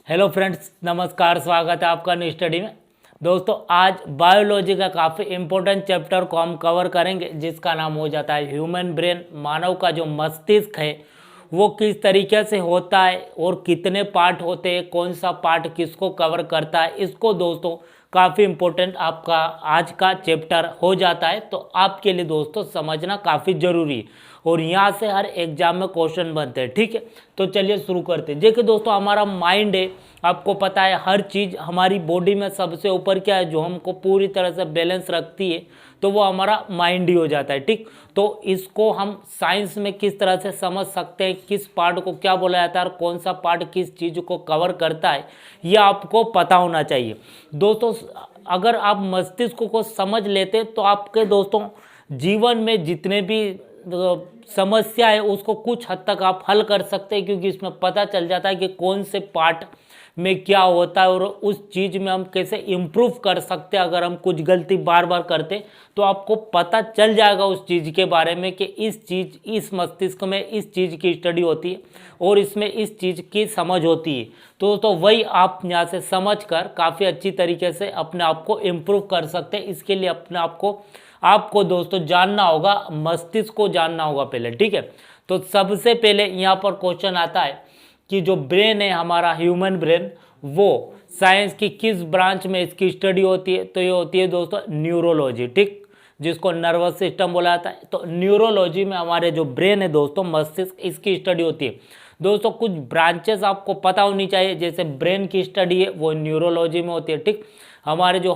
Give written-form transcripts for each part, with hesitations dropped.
Hello friends, नमस्कार। स्वागत है आपका न्यू स्टडी में। दोस्तों, आज बायोलॉजी का काफ़ी इम्पोर्टेंट चैप्टर को हम कवर करेंगे, जिसका नाम हो जाता है ह्यूमन ब्रेन। मानव का जो मस्तिष्क है वो किस तरीके से होता है और कितने पार्ट होते हैं, कौन सा पार्ट किसको कवर करता है, इसको दोस्तों काफ़ी इम्पोर्टेंट आपका आज का चैप्टर हो जाता है। तो आपके लिए दोस्तों समझना काफ़ी ज़रूरी है और यहाँ से हर एग्जाम में क्वेश्चन बनते हैं। ठीक है, तो चलिए शुरू करते हैं। देखिए दोस्तों, हमारा माइंड है, आपको पता है हर चीज़ हमारी बॉडी में सबसे ऊपर क्या है जो हमको पूरी तरह से बैलेंस रखती है, तो वो हमारा माइंड ही हो जाता है। ठीक, तो इसको हम साइंस में किस तरह से समझ सकते हैं, किस पार्ट को क्या बोला जाता है और कौन सा पार्ट किस चीज़ को कवर करता है, ये आपको पता होना चाहिए। दोस्तों, अगर आप मस्तिष्क को समझ लेते तो आपके दोस्तों जीवन में जितने भी समस्या है उसको कुछ हद तक आप हल कर सकते हैं, क्योंकि इसमें पता चल जाता है कि कौन से पार्ट में क्या होता है और उस चीज़ में हम कैसे इम्प्रूव कर सकते हैं। अगर हम कुछ गलती बार बार करते तो आपको पता चल जाएगा उस चीज़ के बारे में कि इस मस्तिष्क में इस चीज़ की स्टडी होती है और इसमें इस चीज़ की समझ होती है। तो वही आप यहाँ से समझ कर काफ़ी अच्छी तरीके से अपने आप को इम्प्रूव कर सकते हैं। इसके लिए अपने आपको दोस्तों जानना होगा, मस्तिष्क को जानना होगा पहले। ठीक है, तो सबसे पहले यहाँ पर क्वेश्चन आता है कि जो ब्रेन है हमारा ह्यूमन ब्रेन, वो साइंस की किस ब्रांच में इसकी स्टडी होती है? तो ये होती है दोस्तों न्यूरोलॉजी। ठीक, जिसको नर्वस सिस्टम बोला जाता है। तो न्यूरोलॉजी में हमारे जो ब्रेन है दोस्तों, मस्तिष्क, इसकी स्टडी होती है। दोस्तों, कुछ ब्रांचेस आपको पता होनी चाहिए। जैसे ब्रेन की स्टडी है वो न्यूरोलॉजी में होती है। ठीक, हमारे जो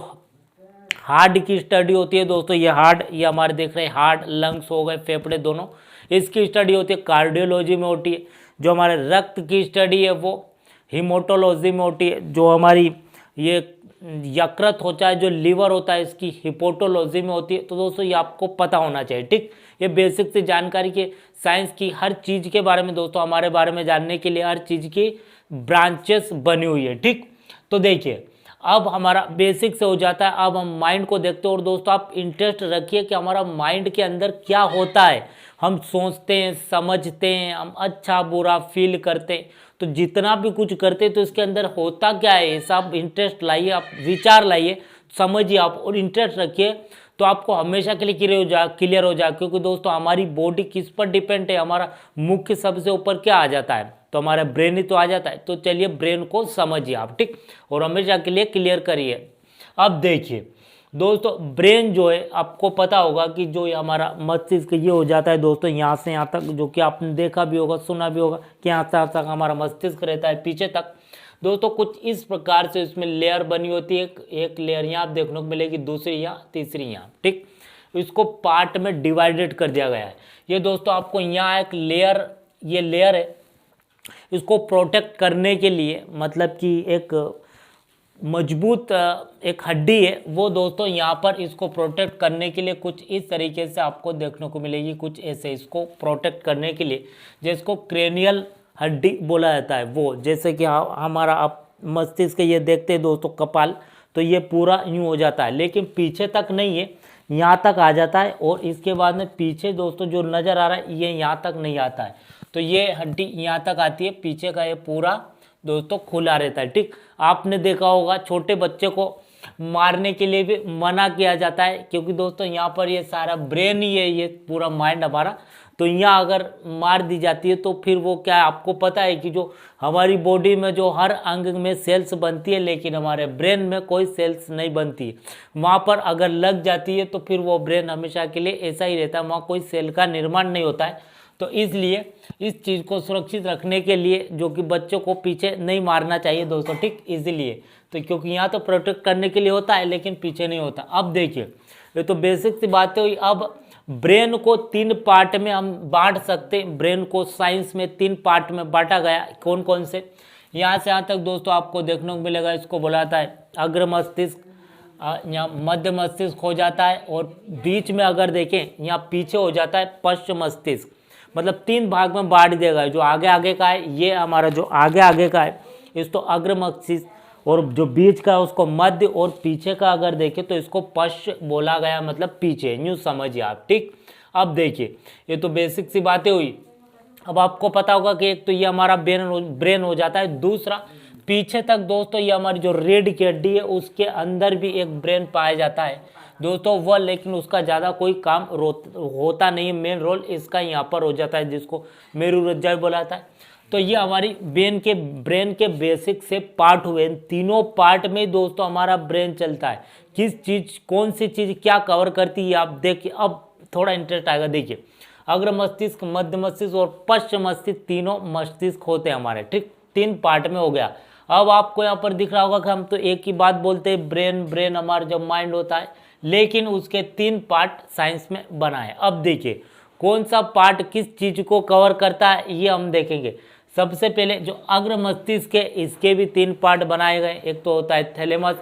हार्ट की स्टडी होती है दोस्तों, ये हार्ट, ये हमारे देख रहे हैं हार्ट, लंग्स हो गए, फेफड़े दोनों, इसकी स्टडी होती है कार्डियोलॉजी में होती है। जो हमारे रक्त की स्टडी है वो हीमोटोलॉजी में होती है। जो हमारी ये यकृत होता है, जो लीवर होता है, इसकी हिपोटोलॉजी में होती है। तो दोस्तों ये आपको पता होना चाहिए। ठीक, ये बेसिक से जानकारी के साइंस की हर चीज़ के बारे में दोस्तों, हमारे बारे में जानने के लिए हर चीज़ की ब्रांचेस बनी हुई है। ठीक, तो देखिए अब हमारा बेसिक से हो जाता है। अब हम माइंड को देखते हैं और दोस्तों आप इंटरेस्ट रखिए कि हमारा माइंड के अंदर क्या होता है। हम सोचते हैं, समझते हैं, हम अच्छा बुरा फील करते हैं, तो जितना भी कुछ करते हैं तो इसके अंदर होता क्या है, ये सब इंटरेस्ट लाइए, आप विचार लाइए, समझिए आप और इंटरेस्ट रखिए, तो आपको हमेशा के लिए क्लियर हो जाए। क्योंकि दोस्तों हमारी बॉडी किस पर डिपेंड है, हमारा मुख्य सबसे ऊपर क्या आ जाता है, तो हमारा ब्रेन ही तो आ जाता है। तो चलिए ब्रेन को समझिए आप। ठीक, और हमेशा के लिए क्लियर करिए। अब देखिए दोस्तों, ब्रेन जो है आपको पता होगा कि जो ये हमारा मस्तिष्क ये हो जाता है दोस्तों, यहाँ से यहाँ तक, जो कि आपने देखा भी होगा, सुना भी होगा कि यहाँ से यहाँ तक हमारा मस्तिष्क रहता है, पीछे तक। दोस्तों कुछ इस प्रकार से इसमें लेयर बनी होती है। एक लेयर यहाँ आप देखने को मिलेगी, दूसरी यहाँ, तीसरी यहाँ। ठीक, इसको पार्ट में डिवाइडेड कर दिया गया है। ये दोस्तों आपको यहाँ एक लेयर, ये लेयर है, इसको प्रोटेक्ट करने के लिए, मतलब कि एक मजबूत एक हड्डी है वो दोस्तों यहाँ पर इसको प्रोटेक्ट करने के लिए कुछ इस तरीके से आपको देखने को मिलेगी, कुछ ऐसे इसको प्रोटेक्ट करने के लिए, जिसको क्रेनियल हड्डी बोला जाता है। वो जैसे कि हमारा आप मस्तिष्क ये देखते हैं दोस्तों, कपाल, तो ये पूरा यूँ हो जाता है, लेकिन पीछे तक नहीं है, यहाँ तक आ जाता है। और इसके बाद में पीछे दोस्तों जो नज़र आ रहा है ये यहाँ तक नहीं आता है, तो ये हड्डी यहाँ तक आती है, पीछे का ये पूरा दोस्तों खुला रहता है। ठीक, आपने देखा होगा छोटे बच्चे को मारने के लिए भी मना किया जाता है, क्योंकि दोस्तों यहाँ पर ये सारा ब्रेन ही है, ये पूरा माइंड हमारा, तो यहाँ अगर मार दी जाती है तो फिर वो क्या है, आपको पता है कि जो हमारी बॉडी में जो हर अंग में सेल्स बनती है, लेकिन हमारे ब्रेन में कोई सेल्स नहीं बनती है। वहाँ पर अगर लग जाती है तो फिर वो ब्रेन हमेशा के लिए ऐसा ही रहता है, वहाँ कोई सेल का निर्माण नहीं होता है। तो इसलिए इस चीज़ को सुरक्षित रखने के लिए जो कि बच्चों को पीछे नहीं मारना चाहिए दोस्तों। ठीक, इसीलिए तो, क्योंकि यहाँ तो प्रोटेक्ट करने के लिए होता है लेकिन पीछे नहीं होता। अब देखिए, ये तो बेसिक सी बातें हुई। अब ब्रेन को 3 पार्ट में हम बांट सकते हैं। ब्रेन को साइंस में 3 पार्ट में बांटा गया। कौन कौन से? यहाँ से यहाँ तक दोस्तों आपको देखने को मिलेगा, इसको बोला जाता है अग्र मस्तिष्क, यहाँ मध्य मस्तिष्क हो जाता है, और बीच में अगर देखें यहाँ पीछे हो जाता है पश्च मस्तिष्क। मतलब 3 भाग में बांट दिया गया है। जो आगे आगे का है, ये हमारा जो आगे आगे का है इस तो अग्र मस्तिष्क, और जो बीच का है उसको मध्य, और पीछे का अगर देखें तो इसको पश्च बोला गया, मतलब पीछे, न्यू समझिए आप। ठीक, अब देखिए ये तो बेसिक सी बातें हुई। अब आपको पता होगा कि एक तो ये हमारा ब्रेन हो जाता है, दूसरा पीछे तक दोस्तों ये हमारी जो रीढ़ की हड्डी है उसके अंदर भी एक ब्रेन पाया जाता है दोस्तों वह, लेकिन उसका ज़्यादा कोई काम होता नहीं है। मेन रोल इसका यहाँ पर हो जाता है जिसको मेरुरज्जा भी बोला जाता है। तो ये हमारी ब्रेन के बेसिक से पार्ट हुए। इन तीनों पार्ट में दोस्तों हमारा ब्रेन चलता है। किस चीज़, कौन सी चीज़ क्या कवर करती है आप देखिए। अब थोड़ा इंटरेस्ट आएगा। देखिए, अग्र मस्तिष्क, मध्य मस्तिष्क और पश्च मस्तिष्क तीनों मस्तिष्क होते हैं हमारे, ठीक। 3 पार्ट में हो गया। अब आपको यहाँ पर दिख रहा होगा कि हम तो एक ही बात बोलते हैं, ब्रेन हमारा जब माइंड होता है, लेकिन उसके 3 पार्ट साइंस में बना है। अब देखिए कौन सा पार्ट किस चीज़ को कवर करता है ये हम देखेंगे। सबसे पहले जो अग्र मस्तिष्क है इसके भी 3 पार्ट बनाए गए। एक तो होता है थैलेमस,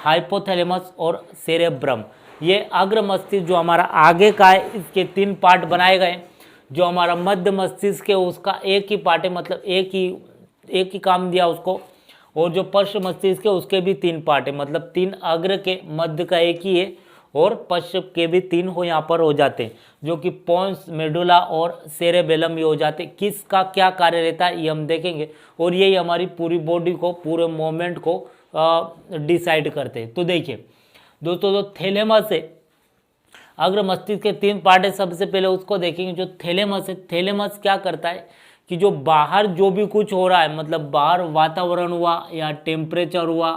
हाइपोथैलेमस और सेरेब्रम। ये अग्र मस्तिष्क जो हमारा आगे का है इसके 3 पार्ट बनाए गए। जो हमारा मध्य मस्तिष्क है उसका एक ही पार्ट है, मतलब एक ही काम दिया उसको। और जो पश्च मस्तिष्क है उसके भी 3 पार्ट है, मतलब 3 अग्र के, मध्य का एक ही है और पश्च के भी 3 यहाँ पर हो जाते हैं, जो कि पोन्स, मेडुला और सेरेबेलम ये हो जाते हैं। किसका क्या कार्य रहता है ये हम देखेंगे, और यही हमारी पूरी बॉडी को, पूरे मूवमेंट को डिसाइड करते हैं। तो देखिए दोस्तों, जो थैलेमस है, अग्र मस्तिष्क के 3 पार्ट है। सबसे पहले उसको देखेंगे। जो थैलेमस है, थैलेमस क्या करता है कि जो बाहर जो भी कुछ हो रहा है, मतलब बाहर वातावरण हुआ या टेम्परेचर हुआ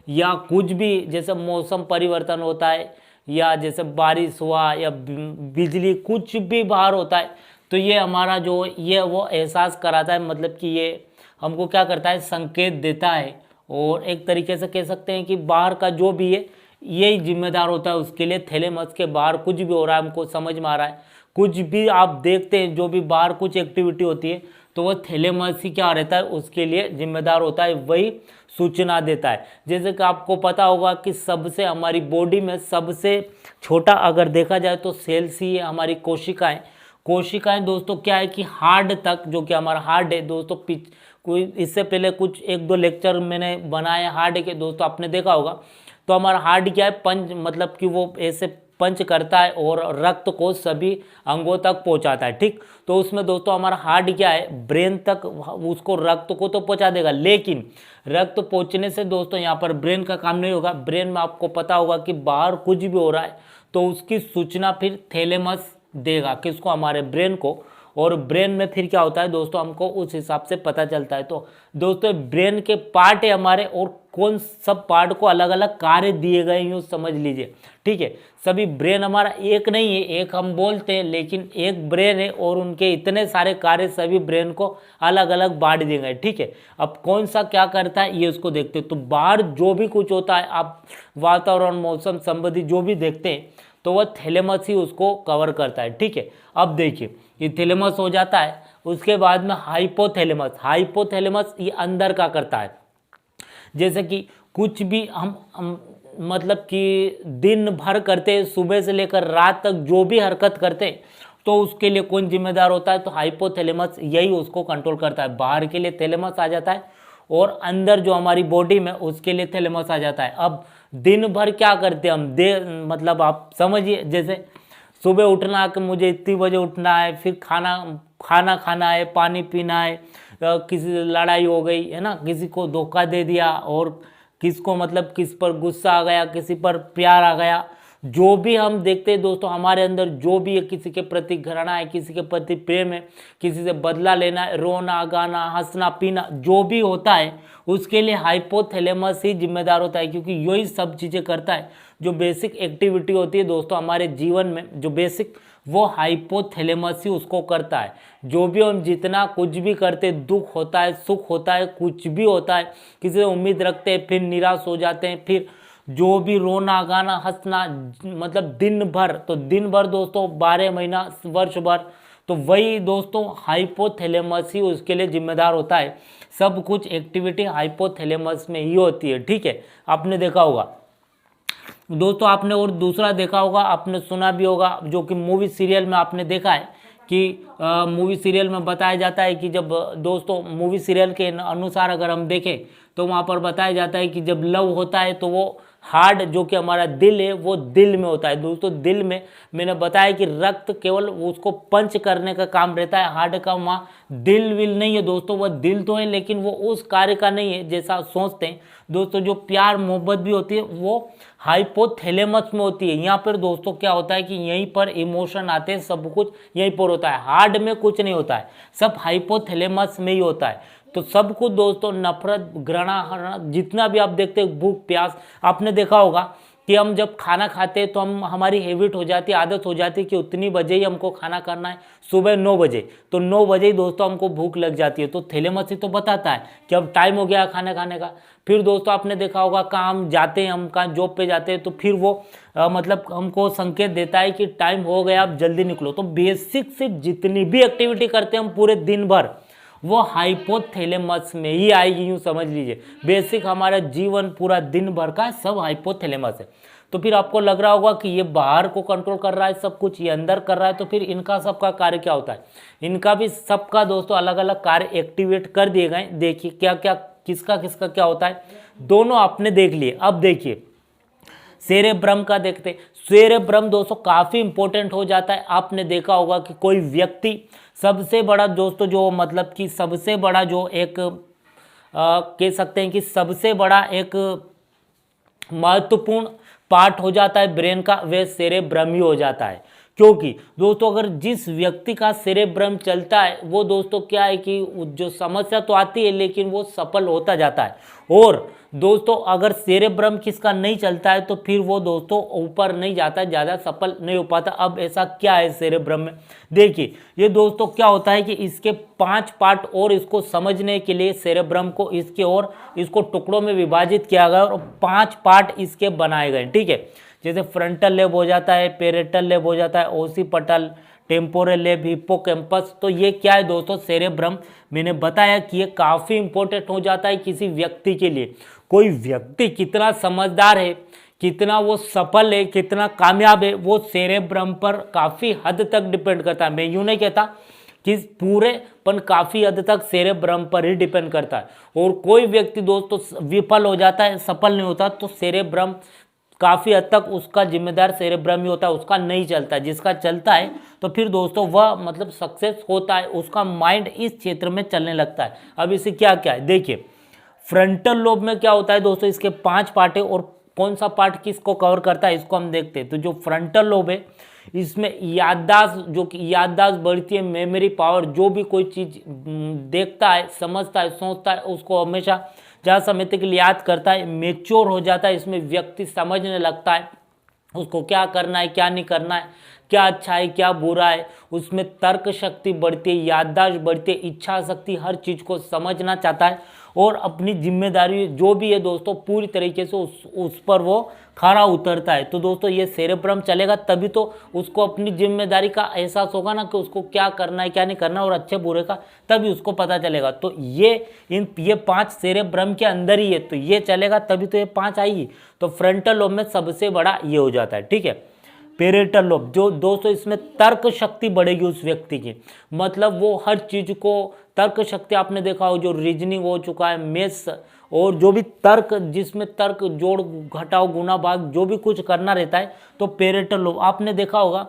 या कुछ भी, जैसे मौसम परिवर्तन होता है या जैसे बारिश हुआ या बिजली, कुछ भी बाहर होता है, तो ये हमारा जो ये वो एहसास कराता है, मतलब कि ये हमको क्या करता है, संकेत देता है। और एक तरीके से कह सकते हैं कि बाहर का जो भी है यही जिम्मेदार होता है उसके लिए। थैलेमस के बाहर कुछ भी हो रहा है, हमको समझ में आ रहा है, कुछ भी आप देखते हैं, जो भी बाहर कुछ एक्टिविटी होती है, तो वह थैलेमस ही क्या रहता है, उसके लिए जिम्मेदार होता है, वही सूचना देता है। जैसे कि आपको पता होगा कि सबसे हमारी बॉडी में सबसे छोटा अगर देखा जाए तो सेल्स ही है हमारी कोशिकाएं। कोशिकाएं दोस्तों क्या है कि हार्ट तक, जो कि हमारा हार्ट है दोस्तों, कोई इससे पहले कुछ 1-2 लेक्चर मैंने बनाया हार्ट के दोस्तों, आपने देखा होगा। तो हमारा हार्ट क्या है, पंच, मतलब कि वो ऐसे पंच करता है और रक्त को सभी अंगों तक पहुंचाता है, ठीक। तो उसमें दोस्तों हमारा हार्ट क्या है, ब्रेन तक उसको, रक्त को तो पहुंचा देगा, लेकिन रक्त पहुंचने से दोस्तों यहाँ पर ब्रेन का काम नहीं होगा। ब्रेन में आपको पता होगा कि बाहर कुछ भी हो रहा है तो उसकी सूचना फिर थैलेमस देगा, किसको, हमारे ब्रेन को। और ब्रेन में फिर क्या होता है दोस्तों, हमको उस हिसाब से पता चलता है। तो दोस्तों ब्रेन के पार्ट है हमारे, और कौन सब पार्ट को अलग अलग कार्य दिए गए यूँ समझ लीजिए, ठीक है। सभी ब्रेन हमारा एक नहीं है, एक हम बोलते हैं, लेकिन एक ब्रेन है और उनके इतने सारे कार्य, सभी ब्रेन को अलग अलग बांट दिए गए, ठीक है। अब कौन सा क्या करता है ये उसको देखते हैं। तो बाहर जो भी कुछ होता है, आप वातावरण, मौसम संबंधी जो भी देखते हैं, तो वह थैलेमस ही उसको कवर करता है, ठीक है। अब देखिए ये थैलेमस हो जाता है, उसके बाद में हाइपोथैलेमस ये अंदर का करता है। जैसे कि कुछ भी हम मतलब कि दिन भर करते हैं, सुबह से लेकर रात तक जो भी हरकत करते हैं, तो उसके लिए कौन जिम्मेदार होता है, तो हाइपोथैलेमस यही उसको कंट्रोल करता है। बाहर के लिए थैलेमस आ जाता है और अंदर जो हमारी बॉडी में उसके लिए थैलेमस आ जाता है। अब दिन भर क्या करते हैं हम, मतलब आप समझिए, जैसे सुबह उठना कि मुझे इतनी बजे उठना है, फिर खाना खाना है, पानी पीना है, किसी से लड़ाई हो गई है ना, किसी को धोखा दे दिया, और किसको मतलब किस पर गुस्सा आ गया, किसी पर प्यार आ गया, जो भी हम देखते हैं दोस्तों हमारे अंदर जो भी है, किसी के प्रति घृणा है, किसी के प्रति प्रेम है, किसी से बदला लेना है, रोना गाना, हंसना पीना, जो भी होता है उसके लिए हाइपोथैलेमस ही जिम्मेदार होता है, क्योंकि यही सब चीज़ें करता है। जो बेसिक एक्टिविटी होती है दोस्तों हमारे जीवन में, जो बेसिक, वो हाइपोथैलेमस ही उसको करता है। जो भी हम जितना कुछ भी करते, दुख होता है, सुख होता है, कुछ भी होता है, किसी से उम्मीद रखते हैं, फिर निराश हो जाते हैं, फिर जो भी रोना गाना हंसना, मतलब दिन भर, तो दिन भर दोस्तों 12 महीना, वर्ष भर, तो वही दोस्तों हाइपोथैलेमस ही उसके लिए जिम्मेदार होता है। सब कुछ एक्टिविटी हाइपोथैलेमस में ही होती है, ठीक है। आपने देखा होगा दोस्तों, आपने और दूसरा देखा होगा, आपने सुना भी होगा, जो कि मूवी सीरियल में आपने देखा है कि मूवी सीरियल में बताया जाता है कि जब दोस्तों मूवी सीरियल के अनुसार अगर हम देखें तो वहाँ पर बताया जाता है कि जब लव होता है तो वो हार्ट जो कि हमारा दिल है वो दिल में होता है दोस्तों। दिल में मैंने बताया कि रक्त केवल उसको पंच करने का काम रहता है, हार्ट का वहाँ दिल विल नहीं है दोस्तों। वह दिल तो है लेकिन वो उस कार्य का नहीं है जैसा सोचते हैं दोस्तों। जो प्यार मोहब्बत भी होती है वो हाइपोथैलेमस में होती है। यहाँ पर दोस्तों क्या होता है कि यहीं पर इमोशन आते हैं, सब कुछ यहीं पर होता है, हार्ट में कुछ नहीं होता है, सब हाइपोथैलेमस में ही होता है। तो सब कुछ दोस्तों नफरत, घृणा, जितना भी आप देखते हैं, भूख प्यास, आपने देखा होगा कि हम जब खाना खाते हैं तो हमारी हैबिट हो जाती है, आदत हो जाती है कि उतनी बजे ही हमको खाना करना है, सुबह 9 बजे। तो 9 बजे ही दोस्तों हमको भूख लग जाती है। तो थैलेमस ही तो बताता है कि अब टाइम हो गया खाना खाने का। फिर दोस्तों आपने देखा होगा काम जाते हैं, हम कहाँ जॉब पे जाते हैं तो फिर वो मतलब हमको संकेत देता है कि टाइम हो गया, अब जल्दी निकलो। तो बेसिक से जितनी भी एक्टिविटी करते हैं हम पूरे दिन भर, वो हाइपोथैलेमस में ही आएगी, यूँ समझ लीजिए। बेसिक हमारा जीवन पूरा दिन भर का सब हाइपोथैलेमस है। तो फिर आपको लग रहा होगा कि ये बाहर को कंट्रोल कर रहा है सब कुछ, ये अंदर कर रहा है, तो फिर इनका सबका कार्य क्या होता है? इनका भी सबका दोस्तों अलग अलग कार्य एक्टिवेट कर दिए गए। देखिए क्या क्या किसका किसका क्या होता है, दोनों आपने देख लिए। अब देखिए सेरेब्रम का देखते। सेरेब्रम दोस्तों काफ़ी इंपॉर्टेंट हो जाता है। आपने देखा होगा कि कोई व्यक्ति सबसे बड़ा दोस्तों जो मतलब कि सबसे बड़ा जो एक कह सकते हैं कि सबसे बड़ा एक महत्वपूर्ण पार्ट हो जाता है ब्रेन का, वह सेरेब्रम ही हो जाता है। क्योंकि दोस्तों अगर जिस व्यक्ति का सेरेब्रम चलता है वो दोस्तों क्या है कि जो समस्या तो आती है लेकिन वो सफल होता जाता है। और दोस्तों अगर सेरेब्रम किसका नहीं चलता है तो फिर वो दोस्तों ऊपर नहीं जाता, ज़्यादा सफल नहीं हो पाता। अब ऐसा क्या है सेरेब्रम में, देखिए ये दोस्तों क्या होता है कि इसके 5 पार्ट और इसको समझने के लिए सेरेब्रम को इसके और इसको टुकड़ों में विभाजित किया गया और 5 पार्ट इसके बनाए गए, ठीक है। जैसे फ्रंटल लेब हो जाता है, पेरेटल लेब हो जाता है, ओसिपटल, टेम्पोरल लेब, हिप्पोकैम्पस। तो ये क्या है दोस्तों सेरेब्रम, मैंने बताया कि ये काफ़ी इंपॉर्टेंट हो जाता है किसी व्यक्ति के लिए। कोई व्यक्ति कितना समझदार है, कितना वो सफल है, कितना कामयाब है, वो सेरेब्रम पर काफ़ी हद तक डिपेंड करता है। मैं यूँ नहीं कहता कि पूरे, पर काफ़ी हद तक सेरेब्रम पर ही डिपेंड करता है। और कोई व्यक्ति दोस्तों विफल हो जाता है, सफल नहीं होता, तो सेरेब्रम काफ़ी हद तक उसका जिम्मेदार सेरेब्रम ही होता है, उसका नहीं चलता। जिसका चलता है तो फिर दोस्तों वह मतलब सक्सेस होता है, उसका माइंड इस क्षेत्र में चलने लगता है। अब इसे क्या क्या है देखिए, फ्रंटल लोब में क्या होता है दोस्तों, इसके 5 पार्ट है और कौन सा पार्ट किसको कवर करता है इसको हम देखते हैं। तो जो फ्रंटल लोब है इसमें याददाश्त, जो कि याददाश्त बढ़ती है, मेमोरी पावर, जो भी कोई चीज़ देखता है, समझता है, सोचता है, उसको हमेशा ज़्यादा समय तक के लिए याद करता है, मेच्योर हो जाता है। इसमें व्यक्ति समझने लगता है उसको क्या करना है क्या नहीं करना है, क्या अच्छा है क्या बुरा है। उसमें तर्क शक्ति बढ़ती है, याददाश्त बढ़ती है, इच्छा शक्ति, हर चीज़ को समझना चाहता है और अपनी जिम्मेदारी जो भी है दोस्तों पूरी तरीके से उस पर वो खरा उतरता है। तो दोस्तों ये सेरेब्रम चलेगा तभी तो उसको अपनी जिम्मेदारी का एहसास होगा ना कि उसको क्या करना है क्या नहीं करना और अच्छे बुरे का, तभी उसको पता चलेगा। तो ये 5 सेरेब्रम के अंदर ही है, तो ये चलेगा तभी तो ये 5 आएगी। तो फ्रंटल लोब में सबसे बड़ा ये हो जाता है, ठीक है। पेरेटल लोब जो दोस्तों इसमें तर्क शक्ति बढ़ेगी उस व्यक्ति की, मतलब वो हर चीज़ को तर्क शक्ति, आपने देखा हो जो रीजनिंग हो चुका है, मैथ्स और जो भी तर्क, जिसमें तर्क जोड़ घटाओ गुना भाग जो भी कुछ करना रहता है, तो पेरेटल लोब आपने देखा होगा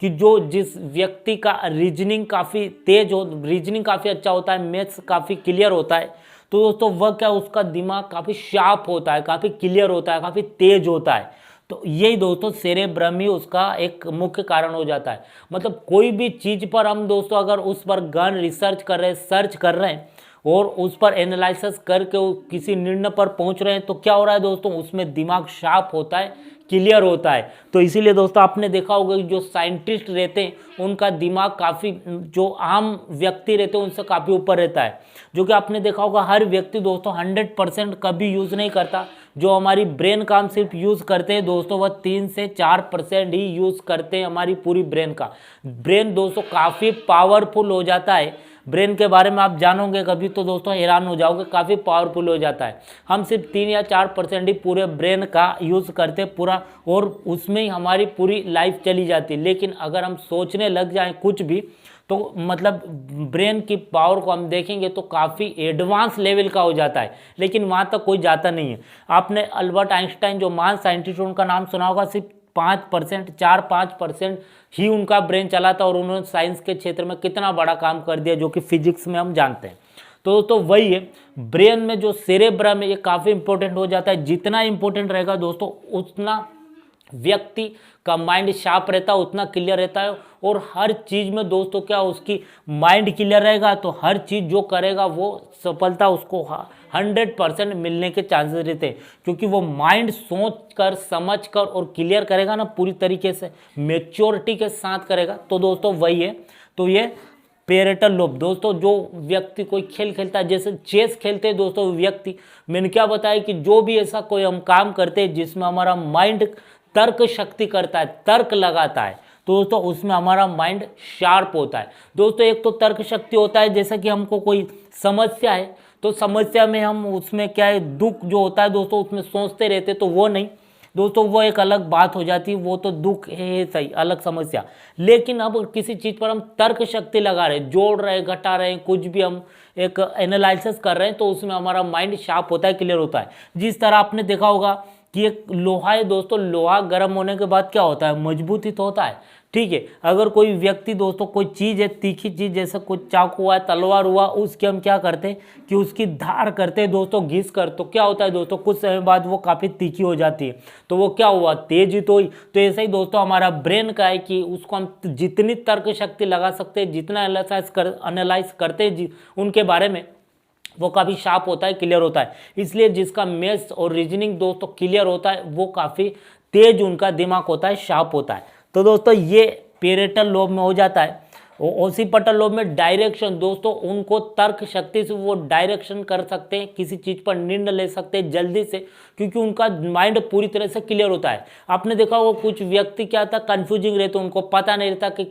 कि जिस व्यक्ति का रीजनिंग काफ़ी तेज हो, रीजनिंग काफ़ी अच्छा होता है, मैथ्स काफ़ी क्लियर होता है, तो दोस्तों वह क्या उसका दिमाग काफ़ी शार्प होता है, काफ़ी क्लियर होता है, काफ़ी तेज होता है। तो यही दोस्तों सेरेब्रम ही उसका एक मुख्य कारण हो जाता है। मतलब कोई भी चीज़ पर हम दोस्तों अगर उस पर गहन रिसर्च कर रहे हैं, सर्च कर रहे हैं और उस पर एनालिसिस करके किसी निर्णय पर पहुंच रहे हैं, तो क्या हो रहा है दोस्तों, उसमें दिमाग शार्प होता है, क्लियर होता है। तो इसीलिए दोस्तों आपने देखा होगा कि जो साइंटिस्ट रहते हैं उनका दिमाग काफ़ी, जो आम व्यक्ति रहते हैं उनसे काफ़ी ऊपर रहता है। जो कि आपने देखा होगा हर व्यक्ति दोस्तों 100% कभी यूज़ नहीं करता। जो हमारी ब्रेन का हम सिर्फ यूज़ करते हैं दोस्तों, वह 3 से 4% ही यूज़ करते हैं हमारी पूरी ब्रेन का। ब्रेन दोस्तों काफ़ी पावरफुल हो जाता है, ब्रेन के बारे में आप जानोगे कभी तो दोस्तों हैरान हो जाओगे, काफ़ी पावरफुल हो जाता है। हम सिर्फ 3 या 4% ही पूरे ब्रेन का यूज़ करते पूरा, और उसमें ही हमारी पूरी लाइफ चली जाती है। लेकिन अगर हम सोचने लग जाएं कुछ भी, तो मतलब ब्रेन की पावर को हम देखेंगे तो काफ़ी एडवांस लेवल का हो जाता है, लेकिन वहाँ तक कोई जाता नहीं है। आपने अल्बर्ट आइंस्टाइन जो महान साइंटिस्ट उनका नाम सुना होगा, सिर्फ 5% 4-5% ही उनका ब्रेन चला था और उन्होंने साइंस के क्षेत्र में कितना बड़ा काम कर दिया, जो कि फिजिक्स में हम जानते हैं। तो वही है, ब्रेन में जो सेरेब्रम है ये काफ़ी इंपॉर्टेंट हो जाता है। जितना इंपॉर्टेंट रहेगा दोस्तों उतना व्यक्ति का माइंड शार्प रहता है, उतना क्लियर रहता है। और हर चीज़ में दोस्तों क्या उसकी माइंड क्लियर रहेगा तो हर चीज़ जो करेगा वो सफलता उसको 100% मिलने के चांसेस रहते हैं, क्योंकि वो माइंड सोच कर समझ कर और क्लियर करेगा ना, पूरी तरीके से मेच्योरिटी के साथ करेगा। तो दोस्तों वही है, तो ये पेरेटल लोब दोस्तों, जो व्यक्ति कोई खेल खेलता है, जैसे चेस खेलते हैं दोस्तों व्यक्ति, मैंने क्या बताया कि जो भी ऐसा कोई हम काम करते हैं जिसमें हमारा माइंड तर्क शक्ति करता है, तर्क लगाता है, तो दोस्तों उसमें हमारा माइंड शार्प होता है। दोस्तों एक तो तर्क शक्ति होता है, जैसे कि हमको कोई समस्या है तो समस्या में हम उसमें क्या है, दुख जो होता है दोस्तों उसमें सोचते रहते, तो वो नहीं दोस्तों, वो एक अलग बात हो जाती है, वो तो दुख है सही, अलग समस्या। लेकिन अब किसी चीज़ पर हम तर्क शक्ति लगा रहे हैं, जोड़ रहे हैं, घटा रहे हैं, कुछ भी हम एक एनालिसिस कर रहे हैं, तो उसमें हमारा माइंड शार्प होता है, क्लियर होता है। जिस तरह आपने देखा होगा कि एक लोहा है दोस्तों, लोहा गर्म होने के बाद क्या होता है, मजबूत ही तो होता है, ठीक है। अगर कोई व्यक्ति दोस्तों कोई चीज़ है, तीखी चीज़, जैसे कोई चाकू हुआ, तलवार हुआ, उसके हम क्या करते हैं कि उसकी धार करते हैं दोस्तों घिस कर, तो क्या होता है दोस्तों कुछ समय बाद वो काफ़ी तीखी हो जाती है, तो वो क्या हुआ, तेज ही तो हुई। तो ऐसे ही दोस्तों हमारा ब्रेन का है कि उसको हम जितनी तर्क शक्ति लगा सकते हैं, जितना एनालाइज करते हैं उनके बारे में, वो काफ़ी शार्प होता है, क्लियर होता है। इसलिए जिसका मैथ्स और रीजनिंग दोस्तों क्लियर होता है वो काफ़ी तेज उनका दिमाग होता है, शार्प होता है। तो दोस्तों ये पेरेटल लोब में हो जाता है। ओसिपिटल लोब में डायरेक्शन दोस्तों, उनको तर्क शक्ति से वो डायरेक्शन कर सकते हैं, किसी चीज़ पर निर्णय ले सकते हैं जल्दी से, क्योंकि उनका माइंड पूरी तरह से क्लियर होता है। आपने देखा वो कुछ व्यक्ति क्या था, कंफ्यूजिंग रहते, उनको पता नहीं रहता कि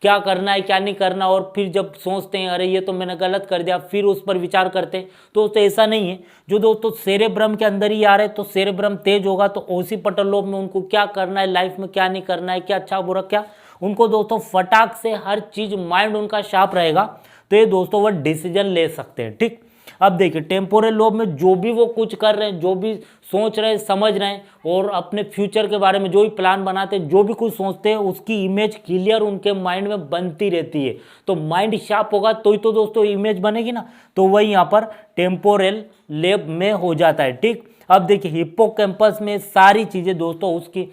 क्या करना है क्या नहीं करना, और फिर जब सोचते हैं अरे ये तो मैंने गलत कर दिया, फिर उस पर विचार करते हैं। तो ऐसा नहीं है, जो दोस्तों सेरेब्रम के अंदर ही आ रहे हैं, तो सेरेब्रम तेज होगा तो ओसिपिटल लोब में उनको क्या करना है लाइफ में, क्या नहीं करना है, क्या अच्छा बुरा, क्या उनको दोस्तों फटाक से हर चीज माइंड उनका शार्प रहेगा, तो ये दोस्तों वो डिसीजन ले सकते हैं, ठीक। अब देखिए टेम्पोरल लोब में जो भी वो कुछ कर रहे हैं, जो भी सोच रहे हैं, समझ रहे हैं, और अपने फ्यूचर के बारे में जो भी प्लान बनाते हैं, जो भी कुछ सोचते हैं, उसकी इमेज क्लियर उनके माइंड में बनती रहती है। तो माइंड शार्प होगा तो ही तो दोस्तों इमेज बनेगी ना, तो वही यहाँ पर टेम्पोरल लोब में हो जाता है, ठीक। अब देखिए हिप्पोकैम्पस में सारी चीज़ें दोस्तों, उसकी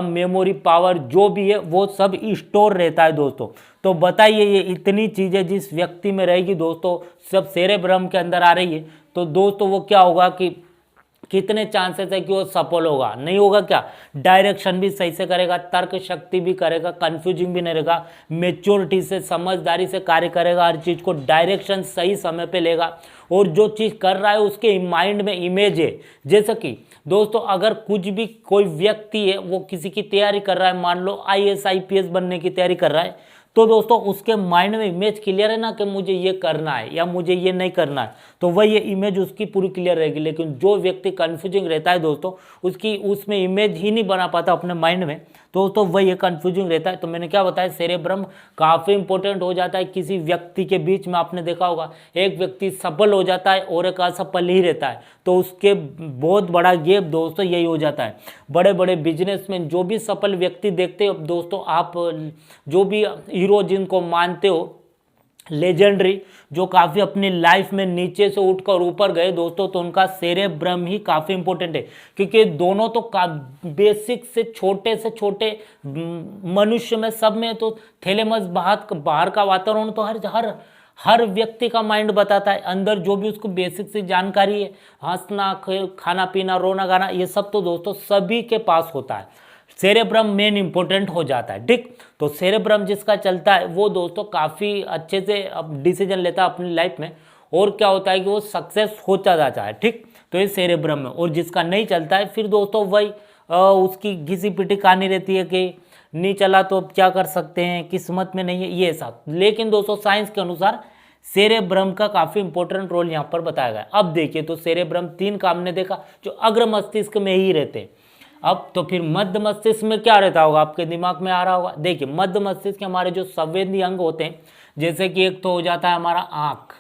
मेमोरी पावर जो भी है वो सब स्टोर रहता है दोस्तों। तो बताइए ये इतनी चीज़ें जिस व्यक्ति में रहेगी दोस्तों, सब सेरेब्रम के अंदर आ रही है, तो दोस्तों वो क्या होगा कि कितने चांसेस है कि वो सफल होगा, नहीं होगा क्या, डायरेक्शन भी सही से करेगा, तर्क शक्ति भी करेगा, कंफ्यूजिंग भी नहीं रहेगा, मेच्योरिटी से समझदारी से कार्य करेगा, हर चीज़ को डायरेक्शन सही समय पे लेगा, और जो चीज़ कर रहा है उसके माइंड में इमेज है। जैसे कि दोस्तों अगर कुछ भी कोई व्यक्ति है वो किसी की तैयारी कर रहा है, मान लो IAS IPS बनने की तैयारी कर रहा है, तो दोस्तों उसके माइंड में इमेज क्लियर है ना कि मुझे ये करना है या मुझे ये नहीं करना है, तो वह ये इमेज उसकी पूरी क्लियर रहेगी। लेकिन जो व्यक्ति कंफ्यूजिंग रहता है दोस्तों, उसकी उसमें इमेज ही नहीं बना पाता अपने माइंड में, तो दोस्तों वही ये कंफ्यूजिंग रहता है। तो मैंने क्या बताया, सेरेब्रम काफ़ी इंपॉर्टेंट हो जाता है किसी व्यक्ति के बीच में। आपने देखा होगा एक व्यक्ति सफल हो जाता है और एक असफल ही रहता है, तो उसके बहुत बड़ा गैप दोस्तों यही हो जाता है। बड़े बड़े बिजनेसमैन जो भी सफल व्यक्ति देखते हो दोस्तों, आप जो भी हीरो जिनको मानते हो, लेजेंडरी, जो काफ़ी अपनी लाइफ में नीचे से उठकर ऊपर गए दोस्तों, तो उनका सेरेब्रम ही काफ़ी इंपॉर्टेंट है, क्योंकि दोनों तो बेसिक से छोटे मनुष्य में सब में तो थैलेमस बाहर का वातावरण तो हर व्यक्ति का माइंड बताता है, अंदर जो भी उसको बेसिक सी जानकारी है, हंसना, खाना पीना, रोना गाना, ये सब तो दोस्तों सभी के पास होता है। सेरेब्रम मेन इंपॉर्टेंट हो जाता है, ठीक। तो सेरेब्रम जिसका चलता है वो दोस्तों काफ़ी अच्छे से अब डिसीजन लेता है अपनी लाइफ में, और क्या होता है कि वो सक्सेस होता जाता है, ठीक। तो ये सेरेब्रम में, और जिसका नहीं चलता है फिर दोस्तों वही उसकी घिसी पिटी कहानी रहती है कि नहीं चला तो अब क्या कर सकते हैं, किस्मत में नहीं है, ये सब। लेकिन दोस्तों साइंस के अनुसार सेरेब्रम का काफ़ी इंपॉर्टेंट रोल यहाँ पर बताया गया। अब देखिए तो सेरेब्रम 3 काम ने देखा जो अग्र मस्तिष्क में ही रहते हैं। अब तो फिर मध्य मस्तिष्क में क्या रहता होगा, आपके दिमाग में आ रहा होगा। देखिए मध्य मस्तिष्क के हमारे जो संवेदी अंग होते हैं, जैसे कि एक तो हो जाता है हमारा आँख,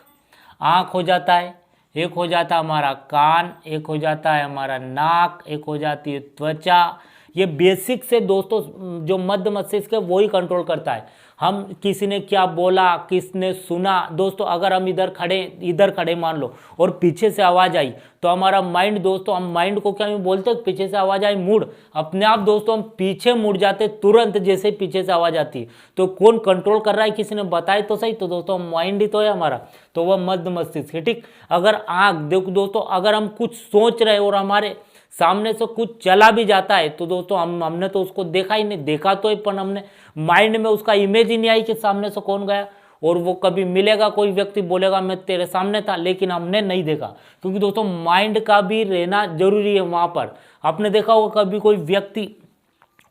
आँख हो जाता है, एक हो जाता है हमारा कान, एक हो जाता है हमारा नाक, एक हो जाती है त्वचा। ये बेसिक से दोस्तों जो मध्य मस्तिष्क है वो ही कंट्रोल करता है। हम किसी ने क्या बोला, किसने सुना, दोस्तों अगर हम इधर खड़े मान लो और पीछे से आवाज़ आई तो हमारा माइंड, दोस्तों हम माइंड को क्या बोलते हैं, पीछे से आवाज़ आई मुड़, अपने आप दोस्तों हम पीछे मुड़ जाते तुरंत जैसे पीछे से आवाज़ आती है। तो कौन कंट्रोल कर रहा है, किसी ने बताए तो सही, तो दोस्तों माइंड ही तो है हमारा, तो वह मध्य मस्तिष्क है। ठीक, अगर आँख देखो दोस्तों, अगर हम कुछ सोच रहे और हमारे सामने से कुछ चला भी जाता है तो दोस्तों हमने तो उसको देखा ही नहीं, देखा तो ही पर हमने माइंड में उसका इमेज ही नहीं आई कि सामने से कौन गया। और वो कभी मिलेगा, कोई व्यक्ति बोलेगा मैं तेरे सामने था, लेकिन हमने नहीं देखा, क्योंकि दोस्तों माइंड का भी रहना जरूरी है वहाँ पर। आपने देखा होगा कभी कोई व्यक्ति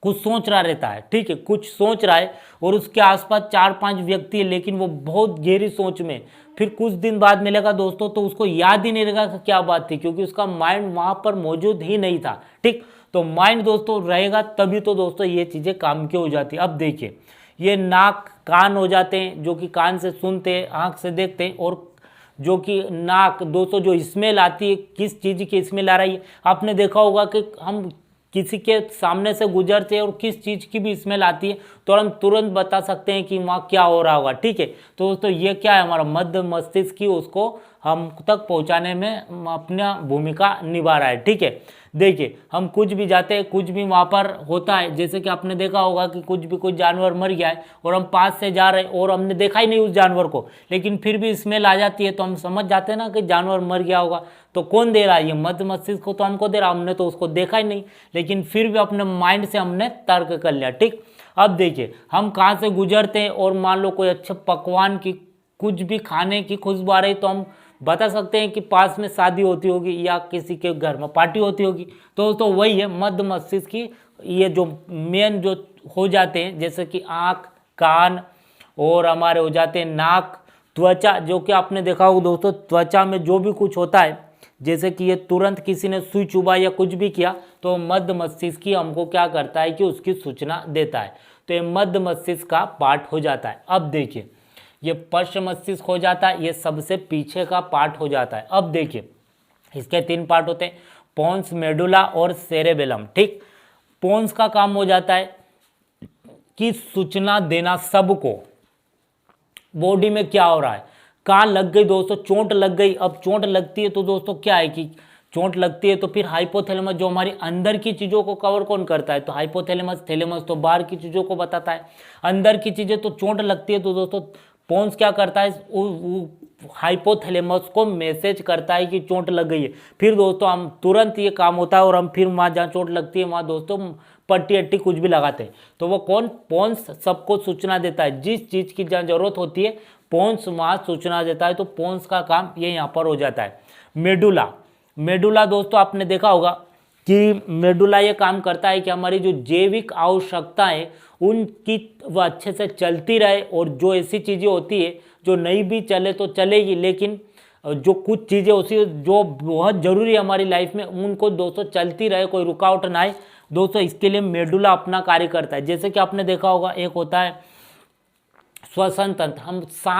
कुछ सोच रहा रहता है, ठीक है, कुछ सोच रहा है और उसके आसपास 4-5 व्यक्ति है, लेकिन वो बहुत गहरी सोच में, फिर कुछ दिन बाद मिलेगा दोस्तों तो उसको याद ही नहीं रहेगा कि क्या बात थी, क्योंकि उसका माइंड वहाँ पर मौजूद ही नहीं था। ठीक, तो माइंड दोस्तों रहेगा तभी तो दोस्तों ये चीज़ें काम की हो जाती है। अब देखिए, ये नाक कान हो जाते हैं, जो कि कान से सुनते हैं, आँख से देखते हैं, और जो कि नाक दोस्तों जो स्मेल आती है, किस चीज़ की स्मेल आ रही है। आपने देखा होगा कि हम किसी के सामने से गुजरते हैं और किस चीज़ की भी स्मेल आती है तो हम तुरंत बता सकते हैं कि वहाँ क्या हो रहा होगा। ठीक है, तो दोस्तों ये क्या है, हमारा मध्य मस्तिष्क की उसको हम तक पहुँचाने में अपना भूमिका निभा रहा है। ठीक है, देखिए हम कुछ भी जाते हैं, कुछ भी वहाँ पर होता है, जैसे कि आपने देखा होगा कि कुछ जानवर मर गया है और हम पास से जा रहे हैं और हमने देखा ही नहीं उस जानवर को, लेकिन फिर भी स्मेल आ जाती है तो हम समझ जाते हैं ना कि जानवर मर गया होगा। तो कौन दे रहा है, ये मध्य मस्तिष्क को तो हमको दे रहा, हमने तो उसको देखा ही नहीं, लेकिन फिर भी अपने माइंड से हमने तर्क कर लिया। ठीक, अब देखिए हम कहाँ से गुजरते हैं और मान लो कोई अच्छे पकवान की, कुछ भी खाने की खुशबू आ रही तो हम बता सकते हैं कि पास में शादी होती होगी या किसी के घर में पार्टी होती होगी। तो वही है मध्य मस्तिष्क की ये जो मेन जो हो जाते हैं, जैसे कि आँख, कान और हमारे हो जाते हैं नाक, त्वचा, जो कि आपने देखा होगा दोस्तों त्वचा में जो भी कुछ होता है, जैसे कि ये तुरंत किसी ने सुई चुभा या कुछ भी किया तो मध्य मस्तिष्क ही हमको क्या करता है कि उसकी सूचना देता है। तो ये मध्य मस्तिष्क का पार्ट हो जाता है। अब देखिए ये पश्च मस्तिष्क हो जाता है, ये सबसे पीछे का पार्ट हो जाता है। अब देखिए इसके 3 पार्ट होते हैं, पोन्स, मेडुला और सेरेबेलम। ठीक, पोन्स का काम हो जाता है कि सूचना देना सबको, बॉडी में क्या हो रहा है। कहाँ लग गई दोस्तों, चोट लग गई। अब चोट लगती है तो दोस्तों क्या है कि चोट लगती है तो फिर हाइपोथैलेमस जो हमारी अंदर की चीज़ों को कवर कौन करता है, तो हाइपोथैलेमस, थैलेमस तो बाहर की चीज़ों को बताता है, अंदर की चीज़ें। तो चोट लगती है तो दोस्तों पोन्स क्या करता है, हाइपोथैलेमस को मैसेज करता है कि चोट लग गई है। फिर दोस्तों हम तुरंत ये काम होता है और हम फिर वहाँ जहाँ चोट लगती है वहाँ दोस्तों पट्टी अट्टी कुछ भी लगाते हैं। तो वो कौन, पोन्स सबको सूचना देता है, जिस चीज़ की जहाँ जरूरत होती है पोन्स वहाँ सूचना देता है। तो पोन्स का काम ये यहाँ पर हो जाता है। मेडुला, मेडुला दोस्तों आपने देखा होगा कि मेडुला ये काम करता है कि हमारी जो जैविक आवश्यकताएं उनकी वह अच्छे से चलती रहे, और जो ऐसी चीज़ें होती है जो नहीं भी चले तो चलेगी, लेकिन जो कुछ चीज़ें होती है जो बहुत ज़रूरी है हमारी लाइफ में उनको दोस्तों चलती रहे, कोई रुकावट ना आए। दोस्तों इसके लिए मेडुला अपना कार्य करता है। जैसे कि आपने देखा होगा एक होता है श्वसन तंत्र, हम सांस